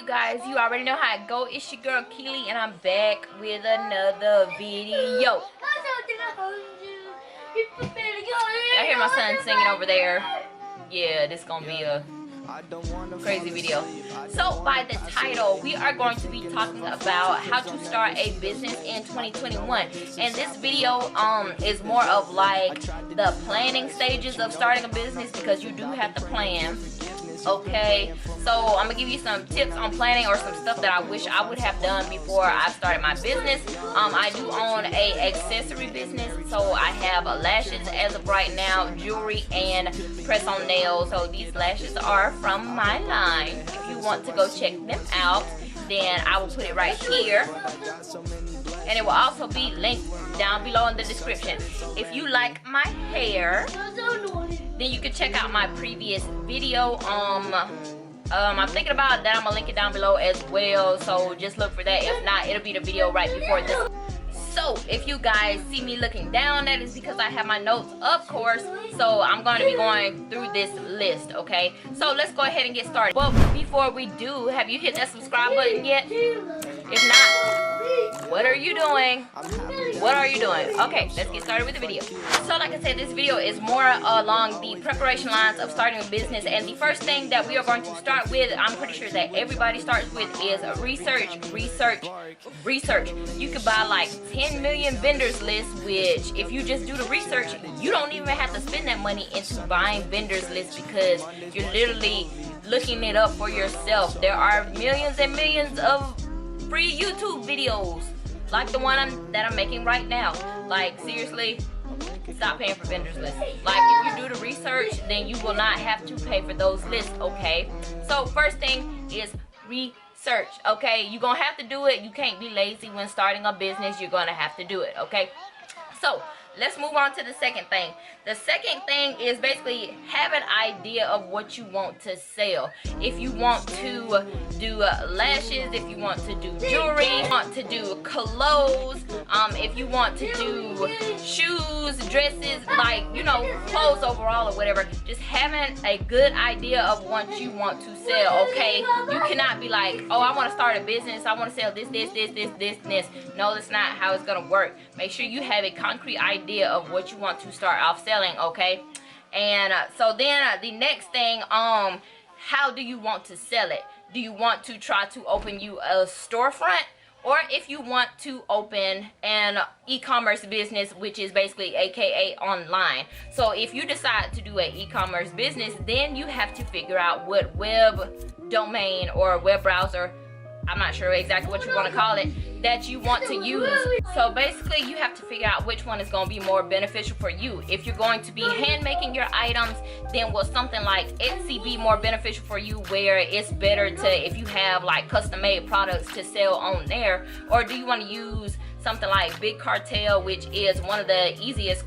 Guys, you already know how it go. It's your girl Kealey, and I'm back with another video. I hear my son singing over there. Yeah, this gonna be a crazy video. So by the title, we are going to be talking about how to start a business in 2021, and this video is more of like the planning stages of starting a business, because you do have to plan. Okay, so I'm gonna give you some tips on planning, or some stuff that I wish I would have done before I started my business. I do own a accessory business, so I have lashes as of right now, jewelry, and press-on nails. So these lashes are from my line. If you want to go check them out, then I will put it right here, and it will also be linked down below in the description. If you like my hair, then you can check out my previous video. I'm thinking about that. I'm gonna link it down below as well, so just look for that. If not, it'll be the video right before this. So if you guys see me looking down, that is because I have my notes, of course. So I'm going to be going through this list, okay? So let's go ahead and get started. Well, before we do, have you hit that subscribe button yet? If not, what are you doing? What are you doing? Okay, let's get started with the video. So like I said, this video is more along the preparation lines of starting a business, and the first thing that we are going to start with, I'm pretty sure that everybody starts with, is research. You could buy like 10 million vendors lists, which if you just do the research, you don't even have to spend that money into buying vendors lists, because you're literally looking it up for yourself. There are millions and millions of free YouTube videos like the one that I'm making right now. Like, seriously, stop paying for vendors lists. Like, if you do the research, then you will not have to pay for those lists, okay? So first thing is research, okay? You're gonna have to do it. You can't be lazy when starting a business. You're gonna have to do it, okay? So let's move on to the second thing. The second thing is basically have an idea of what you want to sell. If you want to do lashes, if you want to do jewelry, if you want to do clothes, if you want to do shoes, dresses, like, you know, clothes overall or whatever, just having a good idea of what you want to sell, okay? You cannot be like, oh, I want to start a business, I want to sell this. No, that's not how it's gonna work. Make sure you have a concrete idea of what you want to start off selling, okay? And so then the next thing, how do you want to sell it? Do you want to try to open you a storefront, or if you want to open an e-commerce business, which is basically aka online? So if you decide to do an e-commerce business, then you have to figure out what web domain or web browser, I'm not sure exactly what you want to call it, that you want to use. So basically you have to figure out which one is going to be more beneficial for you. If you're going to be hand making your items, then will something like Etsy be more beneficial for you, where it's better to, if you have like custom made products, to sell on there? Or do you want to use something like Big Cartel, which is one of the easiest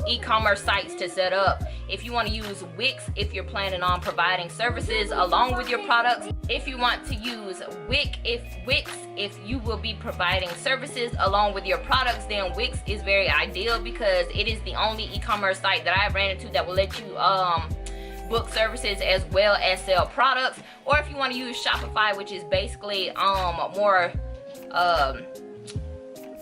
e-commerce sites to set up? If you want to use Wix, if you're planning on providing services along with your products. If you want to use Wix, if you will be providing services along with your products, then Wix is very ideal, because it is the only e-commerce site that I ran into that will let you book services as well as sell products. Or if you want to use Shopify, which is basically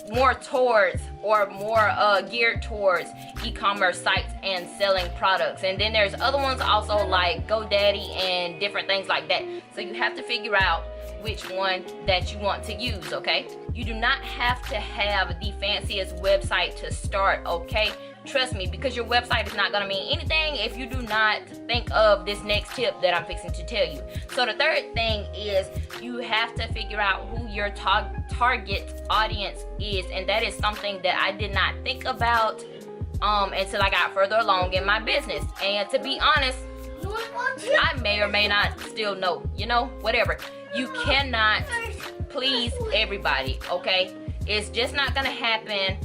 more towards, or more geared towards e-commerce sites and selling products. And then there's other ones also like GoDaddy and different things like that. So you have to figure out which one that you want to use, okay? You do not have to have the fanciest website to start, okay? Trust me, because your website is not going to mean anything if you do not think of this next tip that I'm fixing to tell you. So the third thing is you have to figure out who your target audience is, and that is something that I did not think about until I got further along in my business. And to be honest, I may or may not still know, you know, whatever. You cannot please everybody, okay? It's just not gonna happen.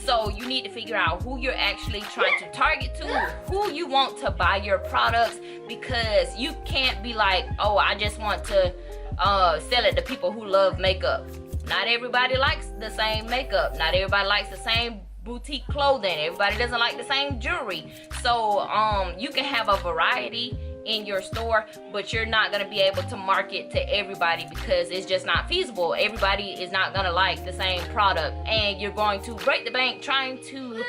So you need to figure out who you're actually trying to target to, who you want to buy your products, because you can't be like, oh, I just want to sell it to people who love makeup. Not everybody likes the same makeup. Not everybody likes the same boutique clothing. Everybody doesn't like the same jewelry. So you can have a variety in your store, but you're not going to be able to market to everybody because it's just not feasible. Everybody is not going to like the same product, and you're going to break the bank trying to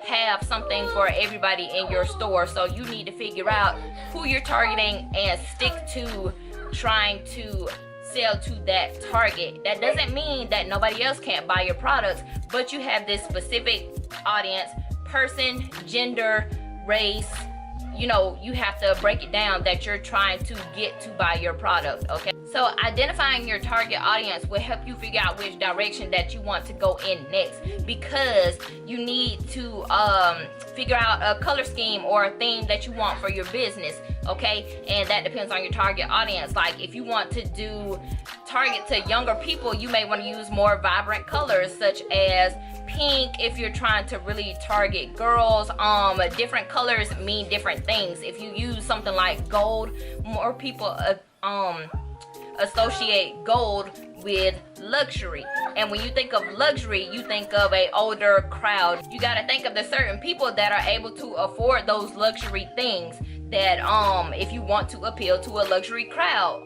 have something for everybody in your store. So you need to figure out who you're targeting and stick to trying to sell to that target. That doesn't mean that nobody else can't buy your products, but you have this specific audience, person, gender, race. You know, you have to break it down that you're trying to get to buy your product, okay? So identifying your target audience will help you figure out which direction that you want to go in next, because you need to figure out a color scheme or a theme that you want for your business, okay? And that depends on your target audience. Like if you want to do target to younger people, you may want to use more vibrant colors such as pink. If you're trying to really target girls, different colors mean different things. If you use something like gold, more people associate gold with luxury, and when you think of luxury, you think of a older crowd. You got to think of the certain people that are able to afford those luxury things, that if you want to appeal to a luxury crowd.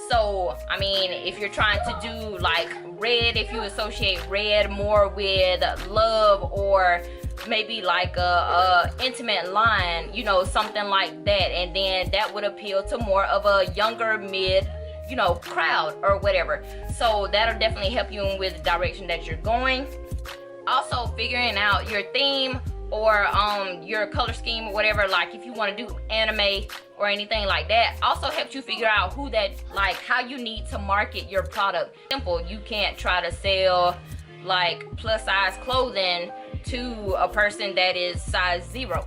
So I mean, if you're trying to do like red, if you associate red more with love, or maybe like a intimate line, you know, something like that, and then that would appeal to more of a younger mid, you know, crowd or whatever. So that'll definitely help you in with the direction that you're going. Also figuring out your theme or your color scheme or whatever, like if you want to do anime or anything like that, also helps you figure out who that, like how you need to market your product. Simple, you can't try to sell like plus size clothing to a person that is size 0.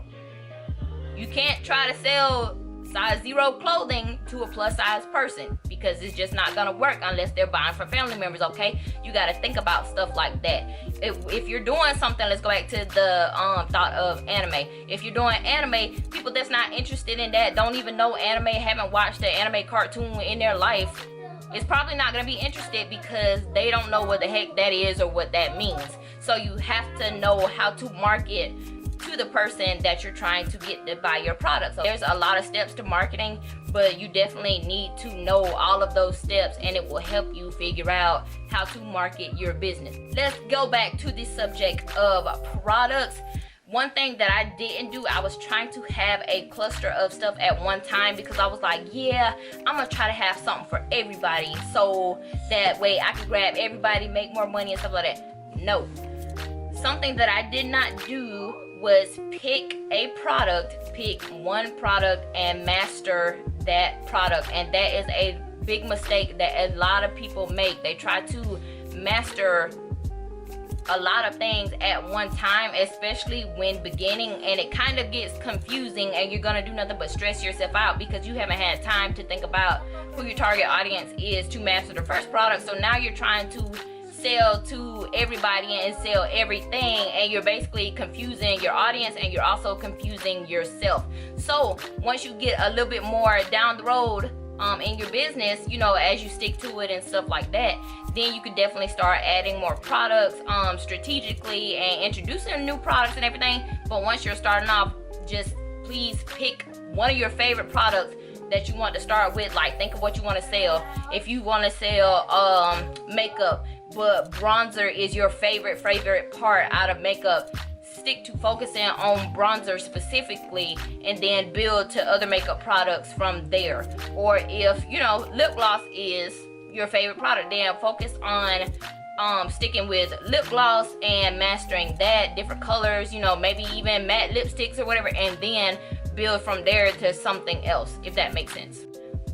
You can't try to sell size 0 clothing to a plus size person, because it's just not gonna work unless they're buying for family members, okay? You gotta think about stuff like that. If you're doing something, let's go back to the thought of anime. If you're doing anime, people that's not interested in that, don't even know anime, haven't watched an anime cartoon in their life, is probably not going to be interested because they don't know what the heck that is or what that means. So you have to know how to market to the person that you're trying to get to buy your product. So there's a lot of steps to marketing, but you definitely need to know all of those steps, and it will help you figure out how to market your business. Let's go back to the subject of products. One thing that I didn't do, I was trying to have a cluster of stuff at one time, because I was like, yeah, I'm gonna try to have something for everybody, so that way I can grab everybody, make more money and stuff like that. No. Something that I did not do was pick a product, pick one product and master that product. And that is a big mistake that a lot of people make. They try to master a lot of things at one time, especially when beginning, and it kind of gets confusing, and you're gonna do nothing but stress yourself out because you haven't had time to think about who your target audience is to master the first product. So now you're trying to sell to everybody and sell everything, and you're basically confusing your audience, and you're also confusing yourself. So once you get a little bit more down the road in your business, you know, as you stick to it and stuff like that, then you could definitely start adding more products strategically and introducing new products and everything. But once you're starting off, just please pick one of your favorite products that you want to start with. Like, think of what you want to sell. If you want to sell makeup, but bronzer is your favorite part out of makeup, stick to focusing on bronzer specifically, and then build to other makeup products from there. Or if, you know, lip gloss is your favorite product, then focus on sticking with lip gloss and mastering that, different colors, you know, maybe even matte lipsticks or whatever, and then build from there to something else, if that makes sense.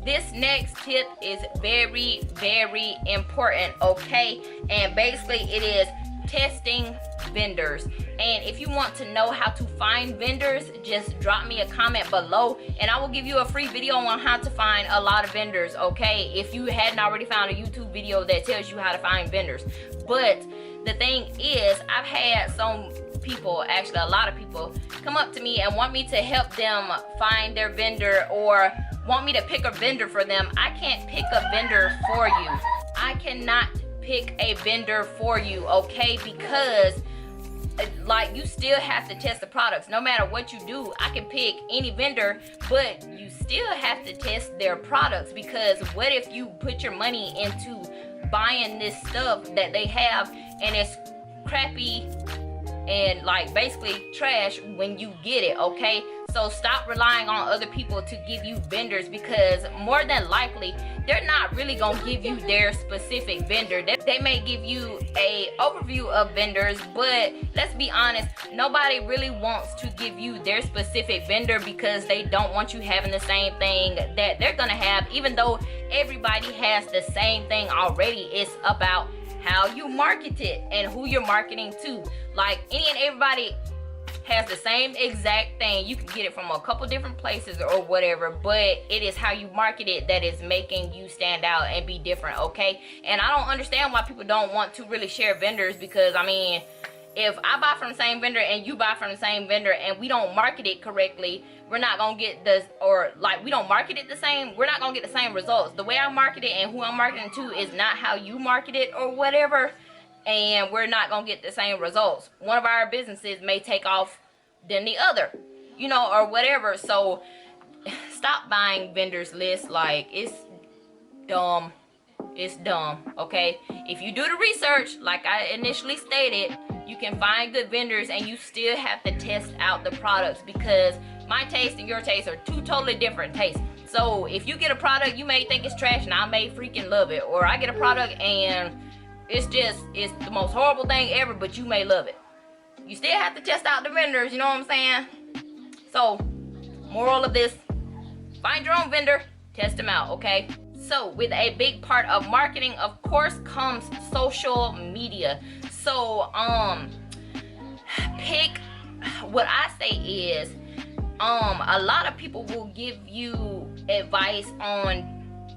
This next tip is very, very important, okay? And basically it is testing vendors. And if you want to know how to find vendors, just drop me a comment below, and I will give you a free video on how to find a lot of vendors, okay? If you hadn't already found a YouTube video that tells you how to find vendors. But the thing is, I've had some people, actually a lot of people, come up to me and want me to help them find their vendor or want me to pick a vendor for them. I can't pick a vendor for you. I cannot pick a vendor for you, okay? Because like, you still have to test the products. No matter what you do, I can pick any vendor, but you still have to test their products, because what if you put your money into buying this stuff that they have and it's crappy and like basically trash when you get it, okay? So stop relying on other people to give you vendors, because more than likely they're not really gonna give you their specific vendor. They may give you a overview of vendors, but let's be honest, nobody really wants to give you their specific vendor because they don't want you having the same thing that they're gonna have. Even though everybody has the same thing already, it's about how you market it and who you're marketing to. Like, any and everybody has the same exact thing. You can get it from a couple different places or whatever, but it is how you market it that is making you stand out and be different, okay? And I don't understand why people don't want to really share vendors, because I mean, if I buy from the same vendor and you buy from the same vendor and we don't market it correctly, we're not gonna get this, or like we don't market it the same, we're not gonna get the same results. The way I market it and who I'm marketing to is not how you market it or whatever, and we're not gonna get the same results. One of our businesses may take off than the other, you know, or whatever. So stop buying vendors lists. Like, it's dumb. It's dumb, okay? If you do the research, like I initially stated, you can find good vendors, and you still have to test out the products, because my taste and your taste are two totally different tastes. So if you get a product, you may think it's trash and I may freaking love it, or I get a product and it's the most horrible thing ever, but you may love it. You still have to test out the vendors, you know what I'm saying? So, moral of this, find your own vendor, test them out, okay? So, with a big part of marketing, of course, comes social media. So, what I say is, a lot of people will give you advice on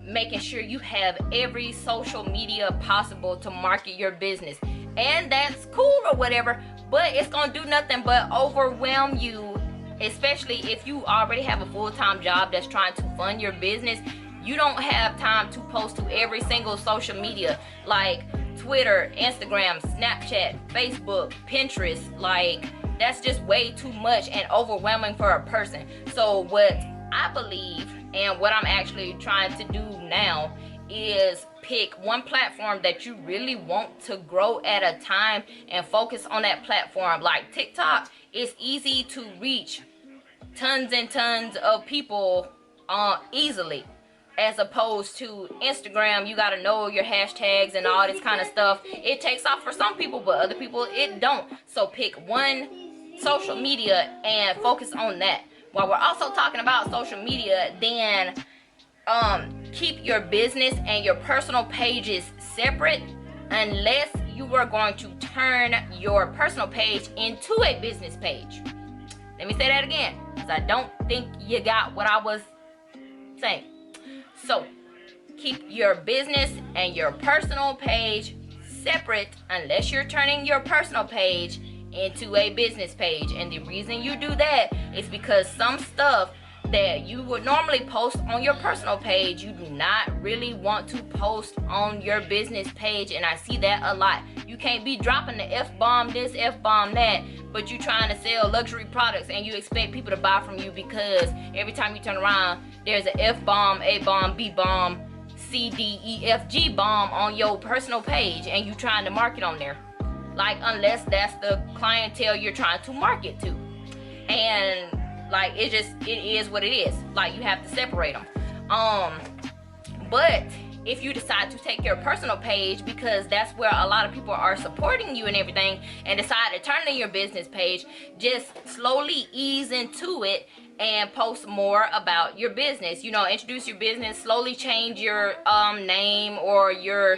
making sure you have every social media possible to market your business, and that's cool or whatever, but it's gonna do nothing but overwhelm you, especially if you already have a full-time job that's trying to fund your business. You don't have time to post to every single social media, like Twitter, Instagram, Snapchat, Facebook, Pinterest. Like, that's just way too much and overwhelming for a person. So what I believe, and what I'm actually trying to do now, is pick one platform that you really want to grow at a time and focus on that platform. Like TikTok, it's easy to reach tons and tons of people easily, as opposed to Instagram. You gotta know your hashtags and all this kind of stuff. It takes off for some people, but other people it don't. So pick one social media and focus on that. While we're also talking about social media, then keep your business and your personal pages separate, unless you are going to turn your personal page into a business page. Let me say that again, because I don't think you got what I was saying. So keep your business and your personal page separate, unless you're turning your personal page into a business page. And the reason you do that is because some stuff that you would normally post on your personal page, you do not really want to post on your business page. And I see that a lot. You can't be dropping the F-bomb this, F-bomb that, but you trying to sell luxury products and you expect people to buy from you, because every time you turn around, there's an F-bomb, A-bomb, B-bomb, C, D, E, F, G bomb on your personal page, and you trying to market on there. Like, unless that's the clientele you're trying to market to. And like, it is what it is. Like, you have to separate them. But if you decide to take your personal page, because that's where a lot of people are supporting you and everything, and decide to turn to your business page, just slowly ease into it and post more about your business. You know, introduce your business, slowly change your name or your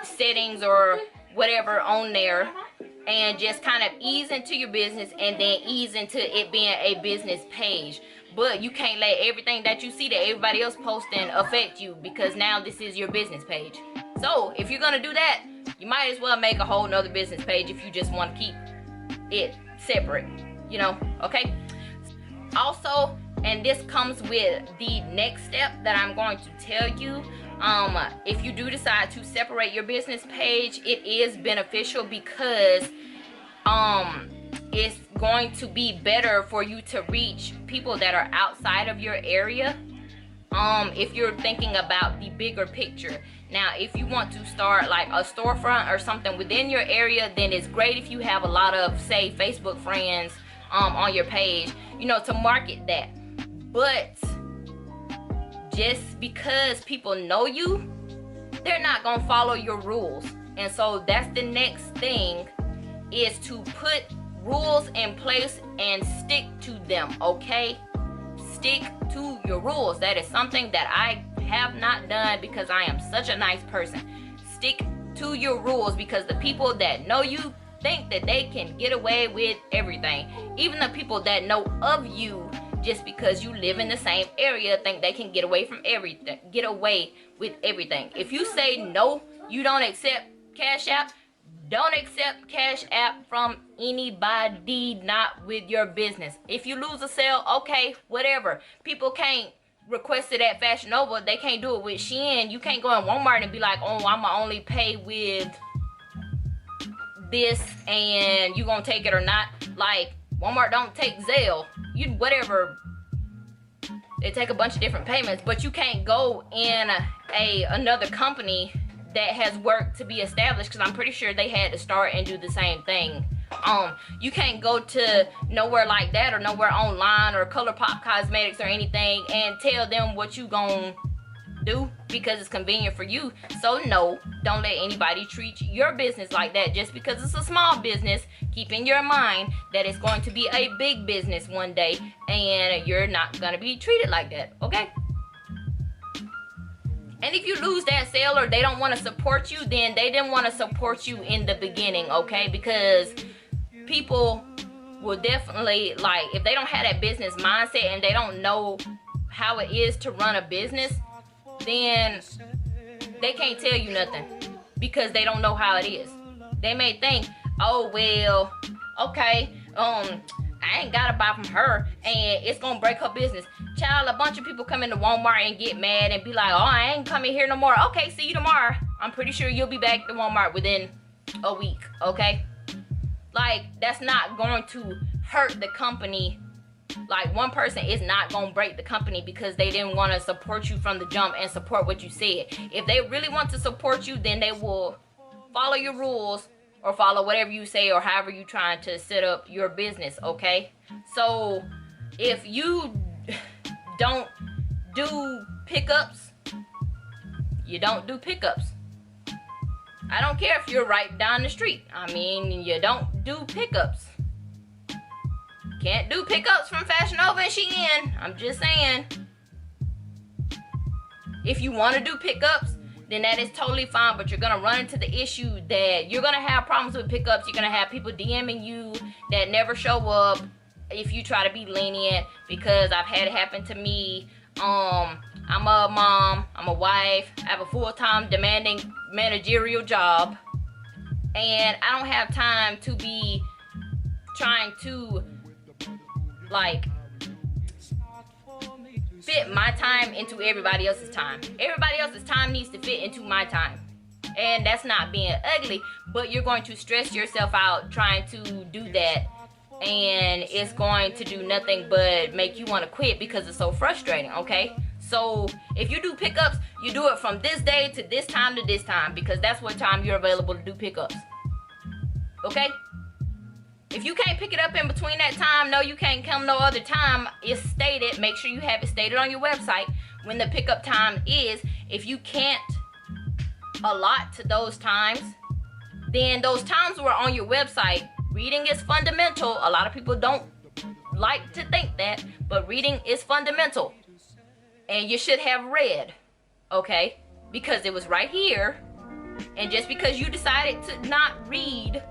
settings or whatever on there, and just kind of ease into your business, and then ease into it being a business page. But you can't let everything that you see that everybody else posting affect you, because now this is your business page. So if you're gonna do that, you might as well make a whole nother business page if you just want to keep it separate, you know, okay? Also, and this comes with the next step that I'm going to tell you. If you do decide to separate your business page, it is beneficial because it's going to be better for you to reach people that are outside of your area. If you're thinking about the bigger picture. Now, if you want to start like a storefront or something within your area, then it's great if you have a lot of, say, Facebook friends on your page, you know, to market that. But just because people know you, they're not gonna follow your rules. And so that's the next thing, is to put rules in place and stick to them, okay? Stick to your rules. That is something that I have not done because I am such a nice person. Stick to your rules, because the people that know you think that they can get away with everything. Even the people that know of you just because you live in the same area think they can get away from everything, get away with everything. If you say no, you don't accept Cash App, don't accept Cash App from anybody, not with your business. If you lose a sale, okay, whatever. People can't request it at Fashion Nova. They can't do it with Shein. You can't go in Walmart and be like, oh, I'ma only pay with this and you gonna take it or not. Like, Walmart don't take Zelle. You whatever. They take a bunch of different payments, but you can't go in another company that has worked to be established, because I'm pretty sure they had to start and do the same thing. You can't go to nowhere like that, or nowhere online, or ColourPop Cosmetics or anything, and tell them what you gonna do because it's convenient for you. So no, don't let anybody treat your business like that just because it's a small business. Keep in your mind that it's going to be a big business one day, and you're not gonna be treated like that, okay? And if you lose that sale, or they don't want to support you, then they didn't want to support you in the beginning, okay? Because people will definitely, like, if they don't have that business mindset and they don't know how it is to run a business, then they can't tell you nothing because they don't know how it is. They may think, oh, well, okay, I ain't gotta buy from her and it's gonna break her business. Child, a bunch of people come into Walmart and get mad and be like, oh, I ain't coming here no more. Okay, see you tomorrow. I'm pretty sure you'll be back to Walmart within a week, okay? Like, that's not going to hurt the company. Like, one person is not gonna break the company because they didn't want to support you from the jump and support what you said. If they really want to support you, then they will follow your rules or follow whatever you say, or however you trying to set up your business, okay? So if you don't do pickups, you don't do pickups. I don't care if you're right down the street. I mean, you don't do pickups. Can't do pickups from Fashion Nova and Shein. I'm just saying. If you want to do pickups, then that is totally fine, but you're going to run into the issue that you're going to have problems with pickups. You're going to have people DMing you that never show up if you try to be lenient, because I've had it happen to me. I'm a mom, I'm a wife, I have a full-time demanding managerial job, and I don't have time to be trying to, like, fit my time into everybody else's time. Everybody else's time needs to fit into my time. And that's not being ugly, but you're going to stress yourself out trying to do that, and it's going to do nothing but make you want to quit because it's so frustrating, okay? So if you do pickups, you do it from this day to this time to this time, because that's what time you're available to do pickups, okay? If you can't pick it up in between that time, no, you can't come no other time. It's stated. Make sure you have it stated on your website when the pickup time is. If you can't allot to those times, then those times were on your website. Reading is fundamental. A lot of people don't like to think that, but reading is fundamental. And you should have read, okay? Because it was right here. And just because you decided to not read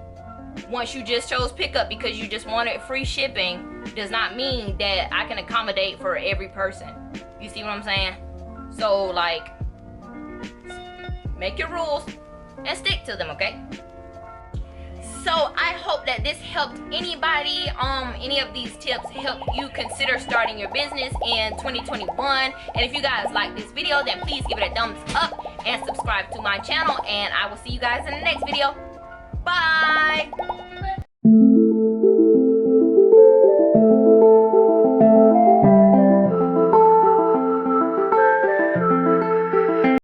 once you just chose pickup because you just wanted free shipping does not mean that I can accommodate for every person. You see what I'm saying? So, like, make your rules and stick to them, okay? So I hope that this helped anybody. Any of these tips help you consider starting your business in 2021. And if you guys like this video, then please give it a thumbs up and subscribe to my channel, and I will see you guys in the next video. Bye.